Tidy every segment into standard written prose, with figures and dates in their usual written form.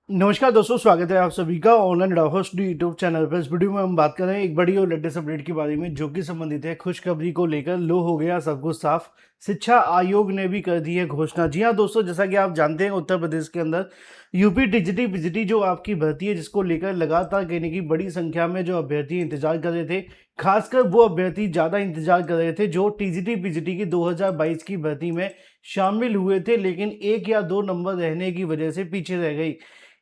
नमस्कार दोस्तों, स्वागत है आप सभी का ऑनलाइन होस्ट यूट्यूब चैनल पर। इस वीडियो में हम बात कर रहे हैं एक बड़ी और लेटेस्ट अपडेट के बारे में, जो कि संबंधित है खुशखबरी को लेकर। लो हो गया सब कुछ साफ, शिक्षा आयोग ने भी कर दी है घोषणा। जी हाँ दोस्तों, जैसा कि आप जानते हैं उत्तर प्रदेश के अंदर यूपी टीजीटी पीजीटी जो आपकी भर्ती है, जिसको लेकर लगातार कहने की बड़ी संख्या में जो अभ्यर्थी इंतजार कर रहे थे, खासकर वो अभ्यर्थी ज्यादा इंतजार कर रहे थे जो टीजीटी पीजीटी की 2022 की भर्ती में शामिल हुए थे, लेकिन एक या दो नंबर रहने की वजह से पीछे रह गई।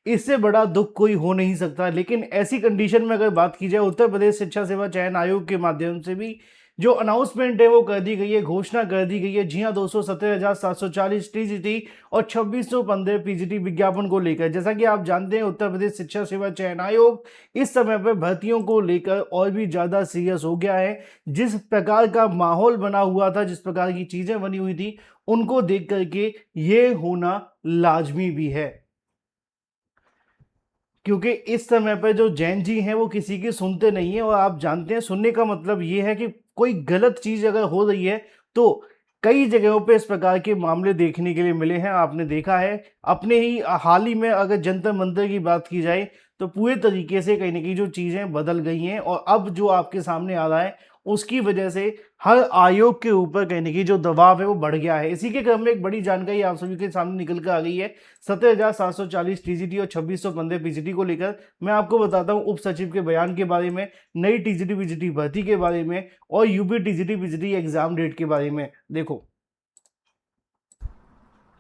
इससे बड़ा दुख कोई हो नहीं सकता। लेकिन ऐसी कंडीशन में अगर बात की जाए, उत्तर प्रदेश शिक्षा सेवा चयन आयोग के माध्यम से भी जो अनाउंसमेंट है वो कर दी गई है, घोषणा कर दी गई है। जी हाँ दोस्तों, 17,740 टीजीटी और 2615 पीजीटी विज्ञापन को लेकर। जैसा कि आप जानते हैं, उत्तर प्रदेश शिक्षा सेवा चयन आयोग इस समय पर भर्तियों को लेकर और भी ज्यादा सीरियस हो गया है। जिस प्रकार का माहौल बना हुआ था, जिस प्रकार की चीजें बनी हुई थी, उनको देख करके ये होना लाजमी भी है। क्योंकि इस समय पर जो जैन जी हैं वो किसी की सुनते नहीं है। और आप जानते हैं, सुनने का मतलब ये है कि कोई गलत चीज अगर हो रही है तो कई जगहों पे इस प्रकार के मामले देखने के लिए मिले हैं। आपने देखा है अपने ही हाल ही में, अगर जंतर मंतर की बात की जाए तो पूरे तरीके से कहीं ना कहीं जो चीजें बदल गई हैं। और अब जो आपके सामने आ रहा है उसकी वजह से हर आयोग के ऊपर कहीं ना कहीं जो दबाव है वो बढ़ गया है। इसी के क्रम में एक बड़ी जानकारी आप सभी के सामने निकल कर आ गई है। 17,740 टीजीटी और 2615 पीजीटी को लेकर मैं आपको बताता हूं उप सचिव के बयान के बारे में, नई टीजीटी पीजीटी भर्ती के बारे में और UP TGT PGT exam date के बारे में। देखो,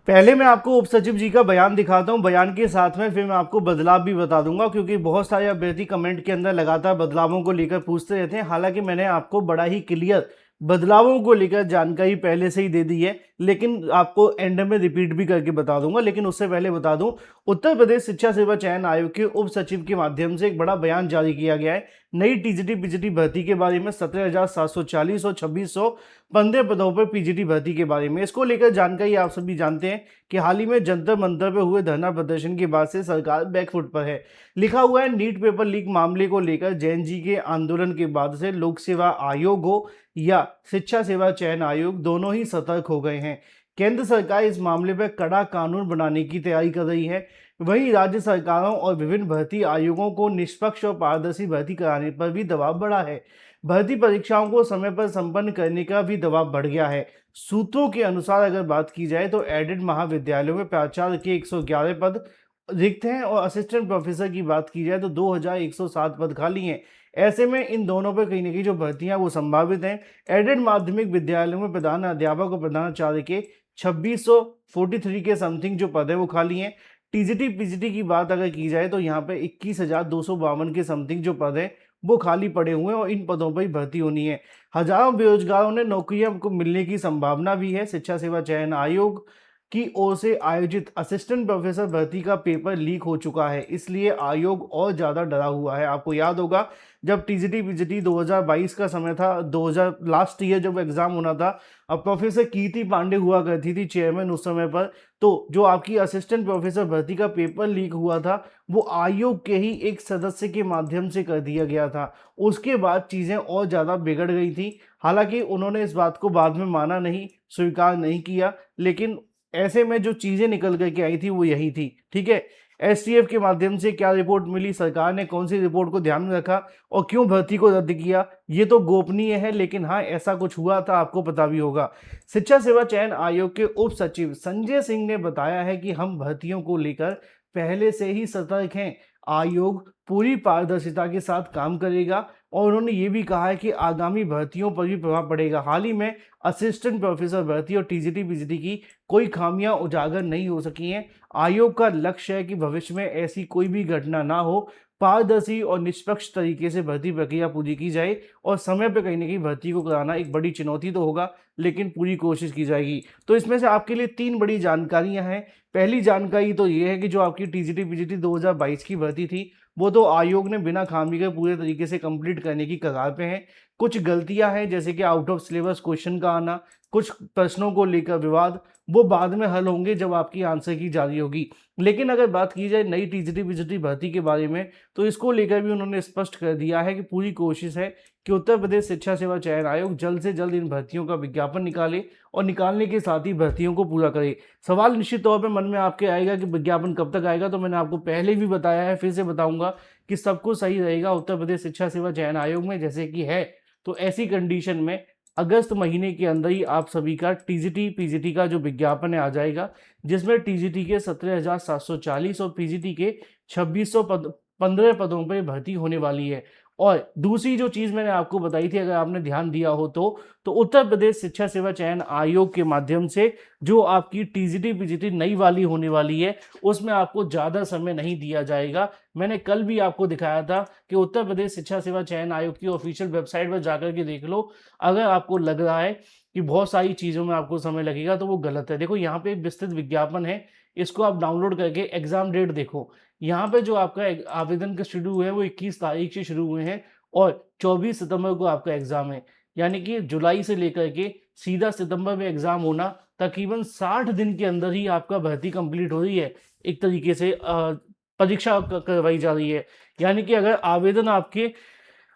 पहले मैं आपको उप सचिव जी का बयान दिखाता हूं, बयान के साथ में फिर मैं आपको बदलाव भी बता दूंगा, क्योंकि बहुत सारे अभ्यर्थी कमेंट के अंदर लगातार बदलावों को लेकर पूछते रहते हैं। हालांकि मैंने आपको बड़ा ही क्लियर बदलावों को लेकर जानकारी पहले से ही दे दी है, लेकिन आपको एंड में रिपीट भी करके बता दूंगा। लेकिन उससे पहले बता दूं, उत्तर प्रदेश शिक्षा सेवा चयन आयोग के उप सचिव के माध्यम से एक बड़ा बयान जारी किया गया है नई टीजीटी पीजीटी भर्ती के बारे में। 17,740 और 2615 पदों पर पीजीटी भर्ती के बारे में, इसको लेकर जानकारी आप सभी जानते हैं कि हाल ही में जंतर मंतर पर हुए धरना प्रदर्शन के बाद से सरकार बैकफुट पर है। लिखा हुआ है, नीट पेपर लीक मामले को लेकर जैन जी के आंदोलन के बाद से लोक सेवा आयोग हो या शिक्षा सेवा चयन आयोग, दोनों ही सतर्क हो गए हैं। केंद्र सरकार इस मामले पर कड़ा कानून बनाने की तैयारी कर रही है। वहीं राज्य सरकारों और विभिन्न भर्ती आयोगों को निष्पक्ष और पारदर्शी भर्ती कराने पर भी दबाव बढ़ा है। भर्ती परीक्षाओं को समय पर संपन्न करने का भी दबाव बढ़ गया है। सूत्रों के अनुसार अगर बात की जाए तो एडेड महाविद्यालयों में प्राचार्य के 111 पद रिक्त हैं और असिस्टेंट प्रोफेसर की बात की जाए तो 2107 पद खाली हैं। ऐसे में इन दोनों पर कहीं ना कहीं जो भर्तियां वो संभावित हैं। एडेड माध्यमिक विद्यालयों में प्रधान अध्यापक और प्रधानाचार्य के 2643 के समथिंग जो पद है वो खाली हैं। टीजीटी पीजीटी की बात अगर की जाए तो यहाँ पे 21,252 के समथिंग जो पद है वो खाली पड़े हुए हैं और इन पदों पर ही भर्ती होनी है। हजारों बेरोजगारों ने नौकरियां को मिलने की संभावना भी है। शिक्षा सेवा चयन आयोग की ओर से आयोजित असिस्टेंट प्रोफेसर भर्ती का पेपर लीक हो चुका है, इसलिए आयोग और ज्यादा डरा हुआ है। आपको याद होगा जब टीजीटी पीजीटी 2022 का समय था, 2000 लास्ट ईयर जब एग्जाम होना था, अब प्रोफेसर कीर्ति पांडे हुआ करती थी चेयरमैन उस समय पर। तो जो आपकी असिस्टेंट प्रोफेसर भर्ती का पेपर लीक हुआ था वो आयोग के ही एक सदस्य के माध्यम से कर दिया गया था। उसके बाद चीजें और ज्यादा बिगड़ गई थी। हालांकि उन्होंने इस बात को बाद में माना नहीं, स्वीकार नहीं किया, लेकिन ऐसे में जो चीजें निकल करके आई थी वो यही थी। ठीक है, एसटीएफ के माध्यम से क्या रिपोर्ट मिली, सरकार ने कौन सी रिपोर्ट को ध्यान में रखा और क्यों भर्ती को रद्द किया, ये तो गोपनीय है, लेकिन हाँ ऐसा कुछ हुआ था, आपको पता भी होगा। शिक्षा सेवा चयन आयोग के उप सचिव संजय सिंह ने बताया है कि हम भर्तियों को लेकर पहले से ही सतर्क हैं। आयोग पूरी पारदर्शिता के साथ काम करेगा और उन्होंने ये भी कहा है कि आगामी भर्तियों पर भी प्रभाव पड़ेगा। हाल ही में असिस्टेंट प्रोफेसर भर्ती और टीजीटी पीजीटी की कोई खामियां उजागर नहीं हो सकी हैं। आयोग का लक्ष्य है कि भविष्य में ऐसी कोई भी घटना ना हो, पारदर्शी और निष्पक्ष तरीके से भर्ती प्रक्रिया पूरी की जाए और समय पर कहीं ना कहीं भर्ती को कराना एक बड़ी चुनौती तो होगा, लेकिन पूरी कोशिश की जाएगी। तो इसमें से आपके लिए तीन बड़ी जानकारियां हैं। पहली जानकारी तो ये है कि जो आपकी टीजीटी पीजीटी 2022 की भर्ती थी वो तो आयोग ने बिना खामी के पूरे तरीके से कंप्लीट करने की कगार पे है। कुछ गलतियां हैं जैसे कि आउट ऑफ सिलेबस क्वेश्चन का आना, कुछ प्रश्नों को लेकर विवाद, वो बाद में हल होंगे जब आपकी आंसर की जारी होगी। लेकिन अगर बात की जाए नई टीजीटी पीजीटी भर्ती के बारे में, तो इसको लेकर भी उन्होंने स्पष्ट कर दिया है कि पूरी कोशिश है कि उत्तर प्रदेश शिक्षा सेवा चयन आयोग जल्द से जल्द इन भर्तियों का विज्ञापन निकाले और निकालने के साथ ही भर्तियों को पूरा करे। सवाल निश्चित तौर पर मन में आपके आएगा कि विज्ञापन कब तक आएगा, तो मैंने आपको पहले भी बताया है, फिर से बताऊंगा कि सब कुछ सही रहेगा उत्तर प्रदेश शिक्षा सेवा चयन आयोग में जैसे कि है। तो ऐसी कंडीशन में अगस्त महीने के अंदर ही आप सभी का टीजीटी पीजीटी का जो विज्ञापन है आ जाएगा, जिसमें टीजीटी के 17,740 और पीजीटी के 2600 पद 15 पदों पर भर्ती होने वाली है। और दूसरी जो चीज मैंने आपको बताई थी, अगर आपने ध्यान दिया हो तो उत्तर प्रदेश शिक्षा सेवा चयन आयोग के माध्यम से जो आपकी टीजीटी पीजीटी नई वाली होने वाली है, उसमें आपको ज्यादा समय नहीं दिया जाएगा। मैंने कल भी आपको दिखाया था कि उत्तर प्रदेश शिक्षा सेवा चयन आयोग की ऑफिशियल वेबसाइट पर जाकर के देख लो। अगर आपको लग रहा है कि बहुत सारी चीजों में आपको समय लगेगा तो वो गलत है। देखो यहाँ पे एक विस्तृत विज्ञापन है, इसको आप डाउनलोड करके एग्जाम डेट देखो। यहाँ पे जो आपका आवेदन का शुरू हुए हैं वो 21 तारीख से शुरू हुए हैं और 24 सितंबर को आपका एग्जाम है। यानी कि जुलाई से लेकर के सीधा सितंबर में एग्जाम होना, तकरीबन 60 दिन के अंदर ही आपका भर्ती कंप्लीट हो रही है। एक तरीके से परीक्षा करवाई जा रही है। यानी कि अगर आवेदन आपके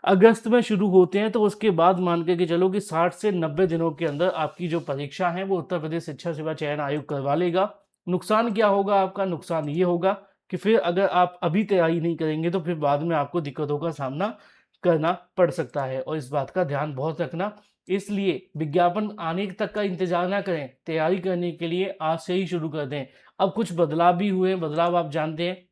अगस्त में शुरू होते हैं तो उसके बाद मान के चलो कि 60 से 90 दिनों के अंदर आपकी जो परीक्षा है वो उत्तर प्रदेश शिक्षा सेवा चयन आयोग करवा लेगा। नुकसान क्या होगा आपका? नुकसान ये होगा कि फिर अगर आप अभी तैयारी नहीं करेंगे तो फिर बाद में आपको दिक्कतों का सामना करना पड़ सकता है, और इस बात का ध्यान बहुत रखना। इसलिए विज्ञापन आने तक का इंतजार ना करें, तैयारी करने के लिए आज से ही शुरू कर दें। अब कुछ बदलाव भी हुए हैं, बदलाव आप जानते हैं,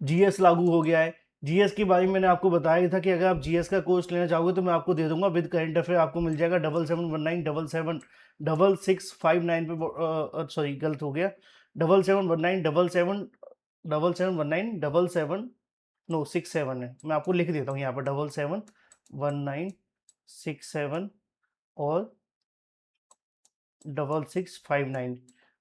जीएस लागू हो गया है। जीएस के बारे में मैंने आपको बताया ही था कि अगर आप जीएस का कोर्स लेना चाहोगे तो मैं आपको दे दूंगा विद करंट अफेयर, आपको मिल जाएगा 7719776659 पे। सॉरी गलत हो गया, 771977771977 नो 67 है। मैं आपको लिख देता हूँ यहाँ पर 771967 और 6659।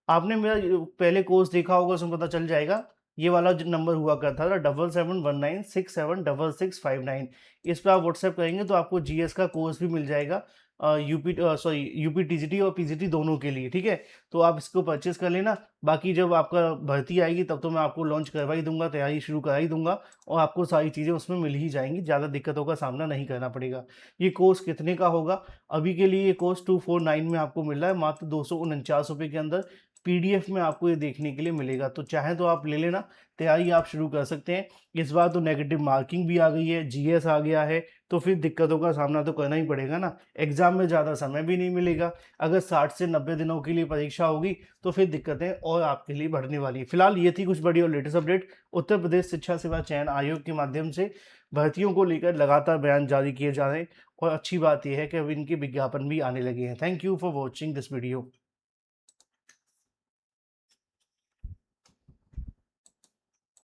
आपने मेरा पहले कोर्स देखा होगा, उसमें पता चल जाएगा। ये वाला जो नंबर हुआ करता था 7719676659, इस पर आप व्हाट्सएप करेंगे तो आपको जीएस का कोर्स भी मिल जाएगा, यूपी टीजीटी और पीजीटी दोनों के लिए, ठीक है। तो आप इसको परचेस कर लेना। बाकी जब आपका भर्ती आएगी तब तो मैं आपको लॉन्च करवा ही दूंगा, तैयारी शुरू करा ही दूंगा और आपको सारी चीज़ें उसमें मिल ही जाएंगी, ज़्यादा दिक्कतों का सामना नहीं करना पड़ेगा। ये कोर्स कितने का होगा? अभी के लिए ये कोर्स 249 में आपको मिल रहा है, मात्र 249 रुपये के अंदर पीडीएफ में आपको ये देखने के लिए मिलेगा। तो चाहे तो आप ले लेना, तैयारी आप शुरू कर सकते हैं। इस बार तो नेगेटिव मार्किंग भी आ गई है, जीएस आ गया है, तो फिर दिक्कतों का सामना तो करना ही पड़ेगा ना। एग्जाम में ज़्यादा समय भी नहीं मिलेगा। अगर 60 से 90 दिनों के लिए परीक्षा होगी तो फिर दिक्कतें और आपके लिए बढ़ने वाली है। फिलहाल ये थी कुछ बड़ी और लेटेस्ट अपडेट उत्तर प्रदेश शिक्षा सेवा चयन आयोग के माध्यम से भर्तियों को लेकर लगातार बयान जारी किए जा रहे हैं, और अच्छी बात यह है कि अब इनके विज्ञापन भी आने लगे हैं। Thank you for watching this video.